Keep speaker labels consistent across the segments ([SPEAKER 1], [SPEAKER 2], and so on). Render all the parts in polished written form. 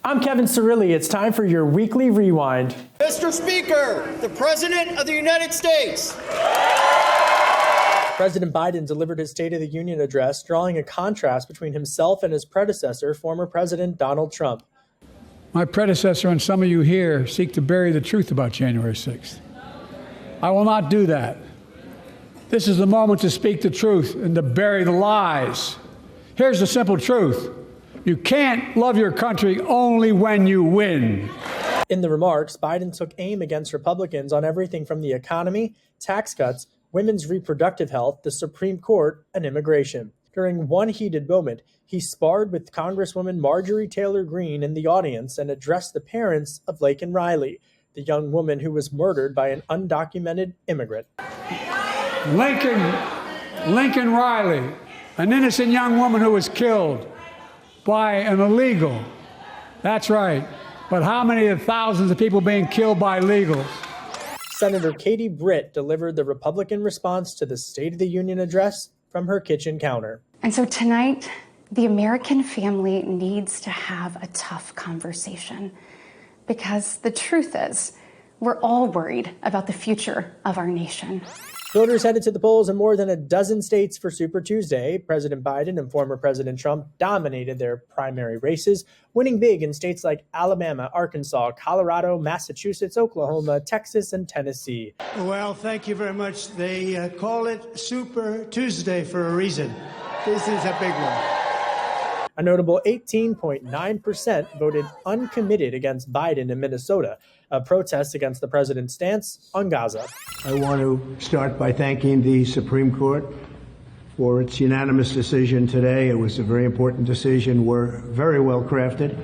[SPEAKER 1] I'm Kevin Cirilli. It's time for your weekly rewind.
[SPEAKER 2] Mr. Speaker, the President of the United States.
[SPEAKER 1] President Biden delivered his State of the Union address, drawing a contrast between himself and his predecessor, former President Donald Trump.
[SPEAKER 3] My predecessor and some of you here seek to bury the truth about January 6th. I will not do that. This is the moment to speak the truth and to bury the lies. Here's the simple truth. You can't love your country only when you win.
[SPEAKER 1] In the remarks, Biden took aim against Republicans on everything from the economy, tax cuts, women's reproductive health, the Supreme Court, and immigration. During one heated moment, he sparred with Congresswoman Marjorie Taylor Greene in the audience and addressed the parents of Laken Riley, the young woman who was murdered by an undocumented immigrant.
[SPEAKER 3] Lincoln Riley, an innocent young woman who was killed by an illegal. That's right. But how many of the thousands of people being killed by illegals?
[SPEAKER 1] Senator Katie Britt delivered the Republican response to the State of the Union address from her kitchen counter.
[SPEAKER 4] And so tonight, the American family needs to have a tough conversation, because the truth is, we're all worried about the future of our nation.
[SPEAKER 1] Voters headed to the polls in more than a dozen states for Super Tuesday. President Biden and former President Trump dominated their primary races, winning big in states like Alabama, Arkansas, Colorado, Massachusetts, Oklahoma, Texas, and Tennessee.
[SPEAKER 5] Well, thank you very much. They call it Super Tuesday for a reason. This is a big one.
[SPEAKER 1] A notable 18.9% voted uncommitted against Biden in Minnesota, a protest against the president's stance on Gaza.
[SPEAKER 5] I want to start by thanking the Supreme Court for its unanimous decision today. It was a very important decision. We're very well crafted.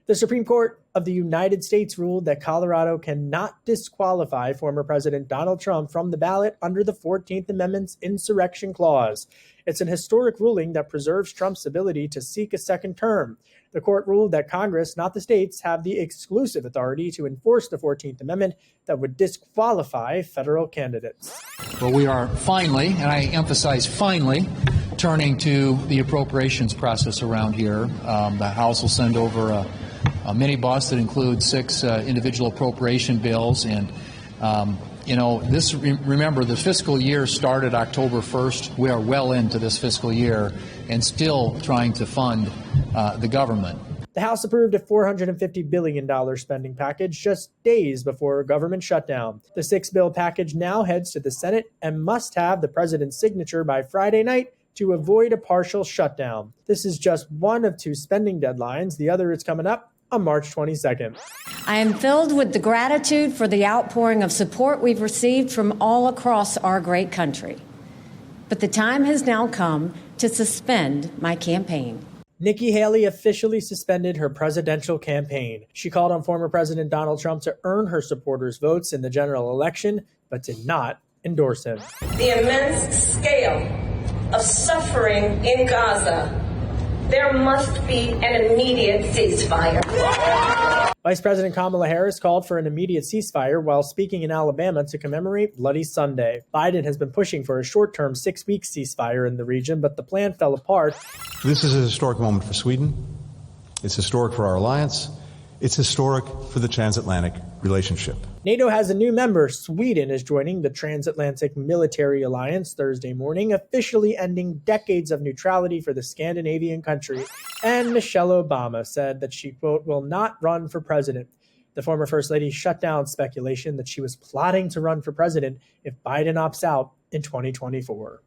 [SPEAKER 1] The Supreme Court of the United States ruled that Colorado cannot disqualify former President Donald Trump from the ballot under the 14th Amendment's insurrection clause. It's an historic ruling that preserves Trump's ability to seek a second term. The court ruled that Congress, not the states, have the exclusive authority to enforce the 14th Amendment that would disqualify federal candidates.
[SPEAKER 6] Well, we are finally, and I emphasize finally, turning to the appropriations process around here. The House will send over a minibus that includes 6 individual appropriation bills. And, remember, the fiscal year started October 1st. We are well into this fiscal year and still trying to fund the government.
[SPEAKER 1] The House approved a $450 billion spending package just days before a government shutdown. The 6-bill package now heads to the Senate and must have the president's signature by Friday night to avoid a partial shutdown. This is just one of 2 spending deadlines. The other is coming up on March 22nd.
[SPEAKER 7] I am filled with the gratitude for the outpouring of support we've received from all across our great country. But the time has now come to suspend my campaign.
[SPEAKER 1] Nikki Haley officially suspended her presidential campaign. She called on former President Donald Trump to earn her supporters' votes in the general election, but did not endorse him.
[SPEAKER 8] The immense scale of suffering in Gaza, there must be an immediate ceasefire.
[SPEAKER 1] Vice President Kamala Harris called for an immediate ceasefire while speaking in Alabama to commemorate Bloody Sunday. Biden has been pushing for a short-term 6-week ceasefire in the region, but the plan fell apart.
[SPEAKER 9] This is a historic moment for Sweden. It's historic for our alliance. It's historic for the transatlantic relationship.
[SPEAKER 1] NATO has a new member. Sweden is joining the Transatlantic Military Alliance Thursday morning, officially ending decades of neutrality for the Scandinavian country. And Michelle Obama said that she, quote, will not run for president. The former First Lady shut down speculation that she was plotting to run for president if Biden opts out in 2024.